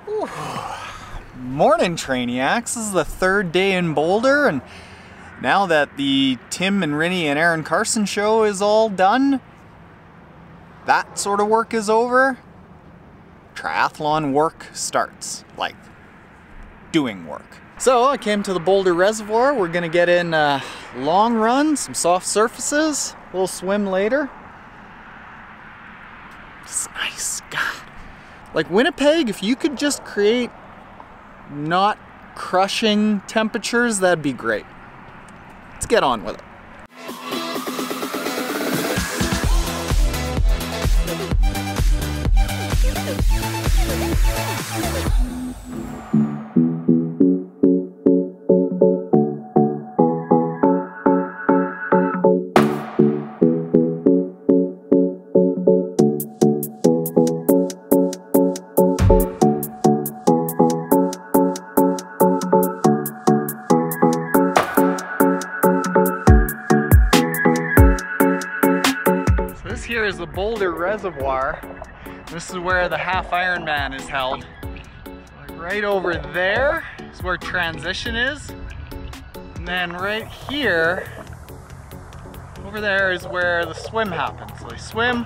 Whew. Morning, Trainiacs. This is the third day in Boulder, and now that the Tim and Rinny and Erin Carson show is all done, that sort of work is over, triathlon work starts, like doing work. So I came to the Boulder Reservoir. We're gonna get in a long run, some soft surfaces, a little swim later. It's nice, God. Like Winnipeg, if you could just create not crushing temperatures, that'd be great. Let's get on with it. Here is the Boulder Reservoir. This is where the half Ironman is held. So right over there is where transition is. And then right here, over there is where the swim happens. So they swim,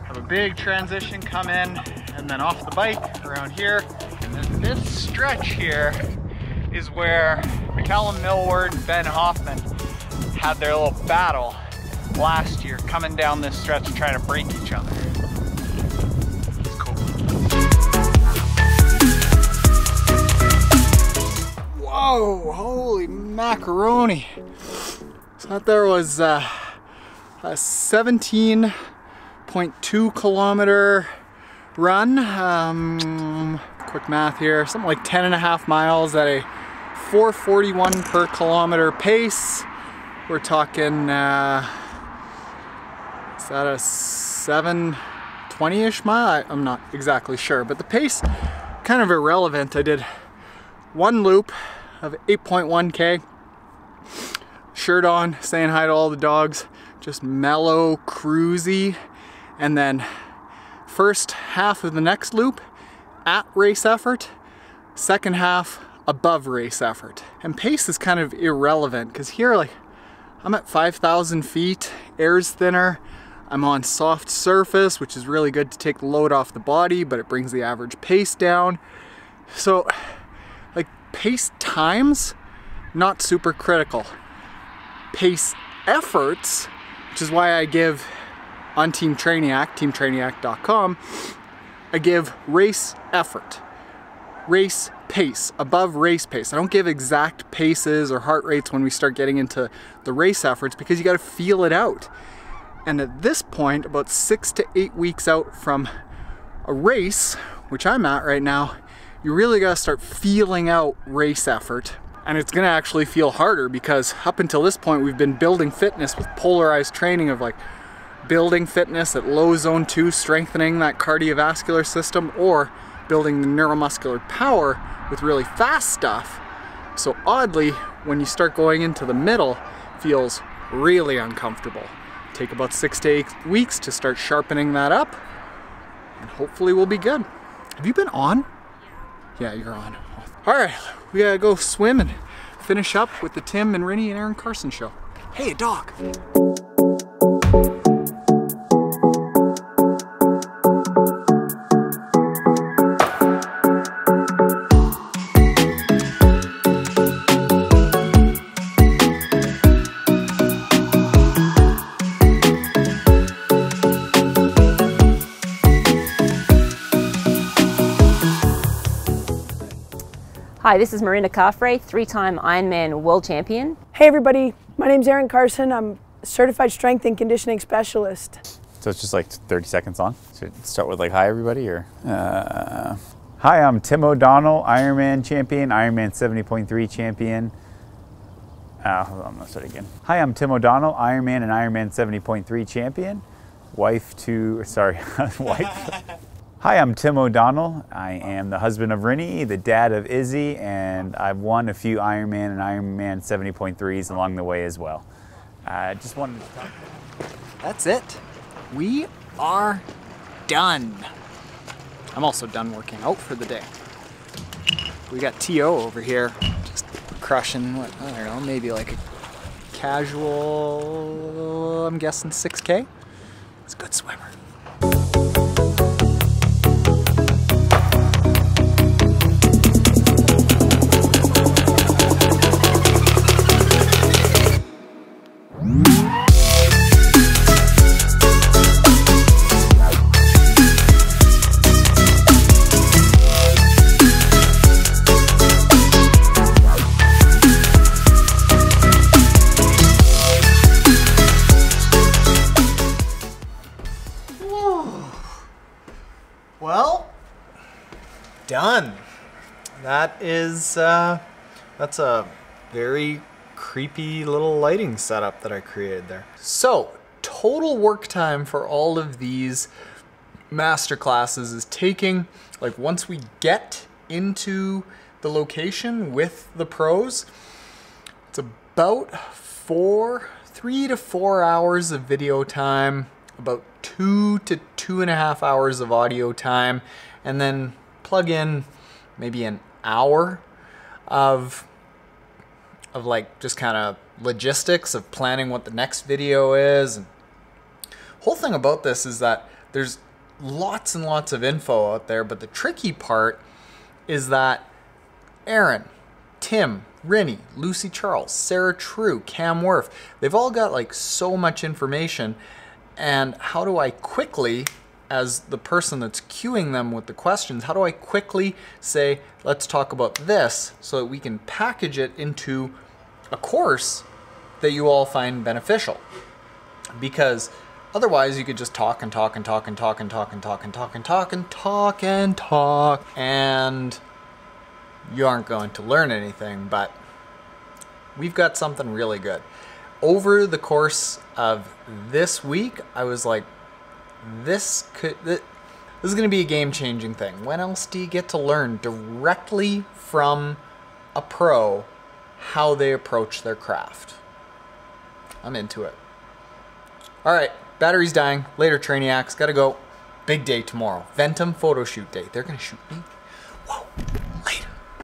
have a big transition, come in, and then off the bike around here. And then this stretch here is where McCallum Millward and Ben Hoffman had their little battle last year, coming down this stretch trying to break each other. It's cool. Whoa, holy macaroni. So that there was a 17.2 kilometer run. Quick math here, something like 10.5 miles at a 4:41 per kilometer pace. We're talking is that a 7:20-ish mile? I'm not exactly sure, but the pace, kind of irrelevant. I did one loop of 8.1K, shirt on, saying hi to all the dogs, just mellow, cruisy, and then first half of the next loop at race effort, second half above race effort. And pace is kind of irrelevant, because here, like, I'm at 5,000 feet, air's thinner, I'm on soft surface, which is really good to take the load off the body, but it brings the average pace down. So, like, pace times, not super critical. Pace efforts, which is why I give on Team Trainiac, teamtrainiac.com, I give race effort, race pace, above race pace. I don't give exact paces or heart rates when we start getting into the race efforts, because you got to feel it out. And at this point, about 6 to 8 weeks out from a race, which I'm at right now, you really got to start feeling out race effort. And it's going to actually feel harder, because up until this point we've been building fitness with polarized training of like building fitness at low zone 2, strengthening that cardiovascular system, or building the neuromuscular power with really fast stuff. So oddly, when you start going into the middle, it feels really uncomfortable. Take about 6 to 8 weeks to start sharpening that up, and hopefully we'll be good. Have you been on? Yeah, you're on. All right, we gotta go swim and finish up with the Tim and Rinny and Erin Carson show. Hey, dog. Hi, this is Mirinda Carfrae, 3-time Ironman world champion. Hey everybody, my name's Erin Carson. I'm a certified strength and conditioning specialist. So it's just like 30 seconds long? Should it start with like, hi everybody, or? Hi, I'm Tim O'Donnell, Ironman champion, Ironman 70.3 champion. Hold on, let's start again. Hi, I'm Tim O'Donnell, Ironman and Ironman 70.3 champion. Wife. Hi, I'm Tim O'Donnell. I am the husband of Rinny, the dad of Izzy, and I've won a few Ironman and Ironman 70.3s along the way as well. Just wanted to talk. That's it. We are done. I'm also done working out for the day. We got T.O. over here, just crushing, what, I don't know, maybe like a casual, I'm guessing 6K. He's a good swimmer. Well, done. That's a very creepy little lighting setup that I created there. So, total work time for all of these master classes is taking, like once we get into the location with the pros, it's about 3 to 4 hours of video time, about 2 to 2.5 hours of audio time, and then plug in maybe an hour of like just kind of logistics of planning what the next video is. And whole thing about this is that there's lots and lots of info out there, but the tricky part is that Erin, Tim, Rinny, Lucy Charles, Sarah True, Cam Worf, they've all got like so much information. And how do I quickly, as the person that's queuing them with the questions, how do I quickly say, let's talk about this so that we can package it into a course that you all find beneficial? Because otherwise you could just talk and talk and talk and talk and talk and talk and talk and talk and talk and talk, and you aren't going to learn anything. But we've got something really good. Over the course of this week, I was like, this is going to be a game-changing thing. When else do you get to learn directly from a pro how they approach their craft? I'm into it. All right, battery's dying. Later, Trainiacs. Gotta go. Big day tomorrow. Ventum photo shoot day. They're going to shoot me.